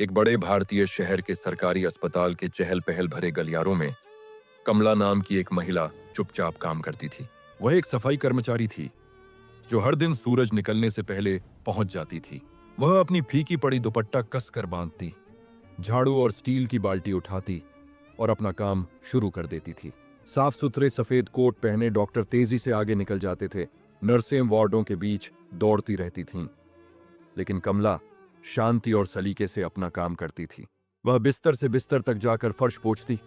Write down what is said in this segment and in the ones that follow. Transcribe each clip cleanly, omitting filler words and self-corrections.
एक बड़े भारतीय शहर के सरकारी अस्पताल के चहल पहल भरे गलियारों में कमला नाम की एक महिला चुपचाप काम करती थी। वह एक सफाई कर्मचारी थी जो हर दिन सूरज निकलने से पहले पहुंच जाती थी। वह अपनी फीकी पड़ी दुपट्टा कस कर बांधती, झाड़ू और स्टील की बाल्टी उठाती और अपना काम शुरू कर देती थी। साफ सुथरे सफेद कोट पहने डॉक्टर तेजी से आगे निकल जाते थे। नर्सें वार्डों के बीच दौड़ती रहती थीं, लेकिन कमला शांति और सलीके से अपना काम करती थी। वह बिस्तर से बिस्तर तक जाकर फर्श पोंछती,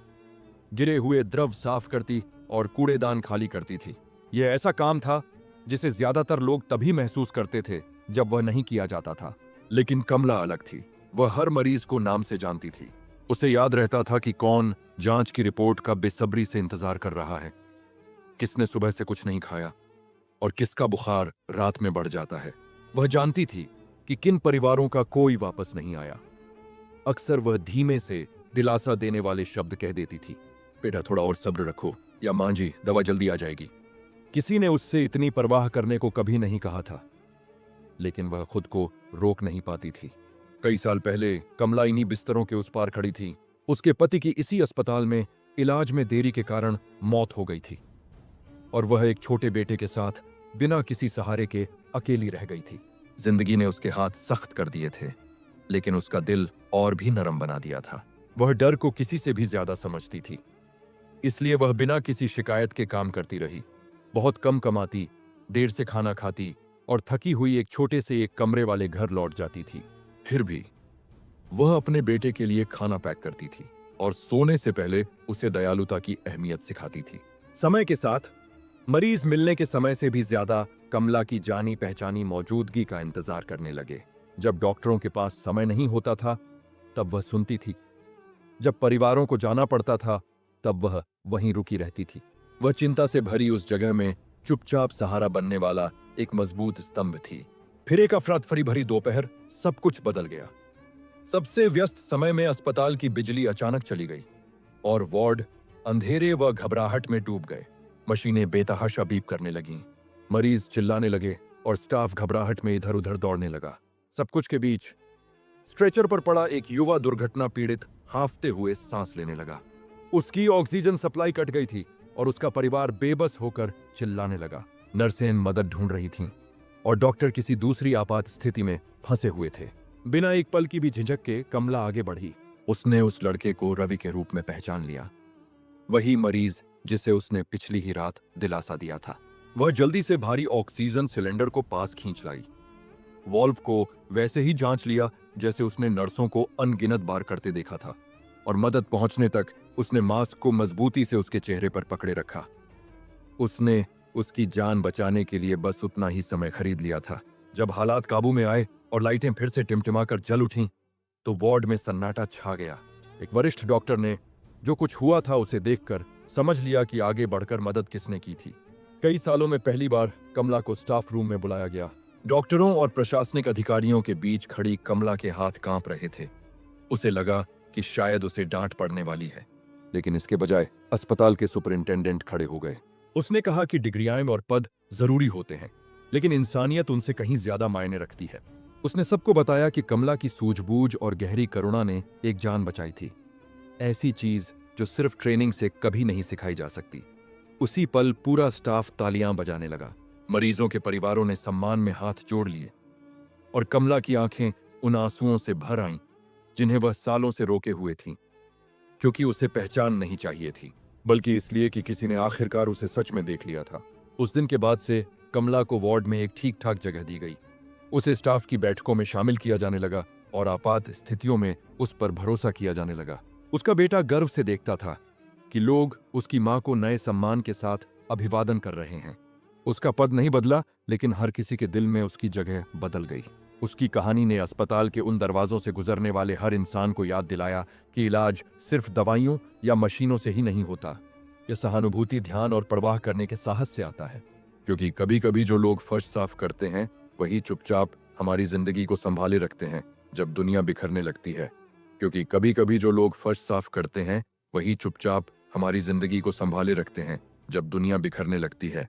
गिरे हुए द्रव साफ करती और कूड़ेदान खाली करती थी। यह ऐसा काम था जिसे ज्यादातर लोग तभी महसूस करते थे जब वह नहीं किया जाता था, लेकिन कमला अलग थी। वह हर मरीज को नाम से जानती थी। उसे याद रहता था कि कौन जांच की रिपोर्ट का बेसब्री से इंतजार कर रहा है, किसने सुबह से कुछ नहीं खाया और किसका बुखार रात में बढ़ जाता है। वह जानती थी कि किन परिवारों का कोई वापस नहीं आया। अक्सर वह धीमे से दिलासा देने वाले शब्द कह देती थी, बेटा थोड़ा और सब्र रखो, या मां जी दवा जल्दी आ जाएगी। किसी ने उससे इतनी परवाह करने को कभी नहीं कहा था, लेकिन वह खुद को रोक नहीं पाती थी। कई साल पहले कमला इन्हीं बिस्तरों के उस पार खड़ी थी। उसके पति की इसी अस्पताल में इलाज में देरी के कारण मौत हो गई थी और वह एक छोटे बेटे के साथ बिना किसी सहारे के अकेली रह गई थी। जिंदगी ने उसके हाथ सख्त कर दिए थे, लेकिन उसका दिल और भी नरम बना दिया था। वह डर को किसी से भी ज्यादा समझती थी, इसलिए वह बिना किसी शिकायत के काम करती रही। बहुत कम कमाती, देर से खाना खाती और थकी हुई एक छोटे से एक कमरे वाले घर लौट जाती थी। फिर भी वह अपने बेटे के लिए खाना पैक करती थी और सोने से पहले उसे दयालुता की अहमियत सिखाती थी। समय के साथ मरीज मिलने के समय से भी ज्यादा कमला की जानी पहचानी मौजूदगी का इंतजार करने लगे। जब डॉक्टरों के पास समय नहीं होता था तब वह सुनती थी, जब परिवारों को जाना पड़ता था तब वह वहीं रुकी रहती थी। वह चिंता से भरी उस जगह में चुपचाप सहारा बनने वाला एक मजबूत स्तंभ थी। फिर एक अफरा-तफरी भरी दोपहर, सब कुछ बदल गया। सबसे व्यस्त समय में अस्पताल की बिजली अचानक चली गई और वार्ड अंधेरे व घबराहट में डूब गए। मशीनें बेतहाशा बीप करने लगीं, मरीज चिल्लाने लगे और स्टाफ घबराहट में इधर उधर दौड़ने लगा। सब कुछ के बीच स्ट्रेचर पर पड़ा एक युवा दुर्घटना पीड़ित हांफते हुए सांस लेने लगा। उसकी ऑक्सीजन सप्लाई कट गई थी और उसका परिवार बेबस होकर चिल्लाने लगा। नर्सें मदद ढूंढ रही थीं और डॉक्टर किसी दूसरी आपात स्थिति में फंसे हुए थे। बिना एक पल की भी झिझक के कमला आगे बढ़ी। उसने उस लड़के को रवि के रूप में पहचान लिया, वही मरीज जिसे उसने पिछली ही रात दिलासा दिया था। वह जल्दी से भारी ऑक्सीजन सिलेंडर को पास खींच लाई, वॉल्व को वैसे ही जांच लिया जैसे उसने नर्सों को अनगिनत बार करते देखा था, और मदद पहुंचने तक उसने मास्क को मजबूती से उसके चेहरे पर पकड़े रखा। उसने उसकी जान बचाने के लिए बस उतना ही समय खरीद लिया था। जब हालात काबू में आए और लाइटें फिर से टिमटिमाकर जल उठीं, तो वार्ड में सन्नाटा छा गया। एक वरिष्ठ डॉक्टर ने जो कुछ हुआ था उसे देखकर समझ लिया कि आगे बढ़कर मदद किसने की थी। कई सालों में पहली बार कमला को स्टाफ रूम में बुलाया गया। डॉक्टरों और प्रशासनिक अधिकारियों के बीच खड़ी कमला के हाथ कांप रहे थे। उसे लगा कि शायद उसे डांट पड़ने वाली है, लेकिन इसके बजाय अस्पताल के सुपरिंटेंडेंट खड़े हो गए। उसने कहा कि डिग्रियां और पद जरूरी होते हैं, लेकिन इंसानियत उनसे कहीं ज्यादा मायने रखती है। उसने सबको बताया कि कमला की सूझबूझ और गहरी करुणा ने एक जान बचाई थी, ऐसी चीज जो सिर्फ ट्रेनिंग से कभी नहीं सिखाई जा सकती। उसी पल पूरा स्टाफ तालियां बजाने लगा। मरीजों के परिवारों ने सम्मान में हाथ जोड़ लिए और कमला की आंखें उन आंसुओं से भर आईं जिन्हें वह सालों से रोके हुए थी, क्योंकि उसे पहचान नहीं चाहिए थी, बल्कि इसलिए कि किसी ने आखिरकार उसे सच में देख लिया था। उस दिन के बाद से कमला को वार्ड में एक ठीक ठाक जगह दी गई। उसे स्टाफ की बैठकों में शामिल किया जाने लगा और आपात स्थितियों में उस पर भरोसा किया जाने लगा। उसका बेटा गर्व से देखता था कि लोग उसकी मां को नए सम्मान के साथ अभिवादन कर रहे हैं। उसका पद नहीं बदला, लेकिन हर किसी के दिल में उसकी जगह बदल गई। उसकी कहानी ने अस्पताल के उन दरवाजों से गुजरने वाले हर इंसान को याद दिलाया कि इलाज सिर्फ दवाइयों या मशीनों से ही नहीं होता। यह सहानुभूति, ध्यान और परवाह करने के साहस से आता है, क्योंकि कभी कभी जो लोग फर्श साफ करते हैं वही चुपचाप हमारी जिंदगी को संभाले रखते हैं जब दुनिया बिखरने लगती है। क्योंकि कभी कभी जो लोग फर्श साफ करते हैं वही चुपचाप हमारी जिंदगी को संभाले रखते हैं जब दुनिया बिखरने लगती है।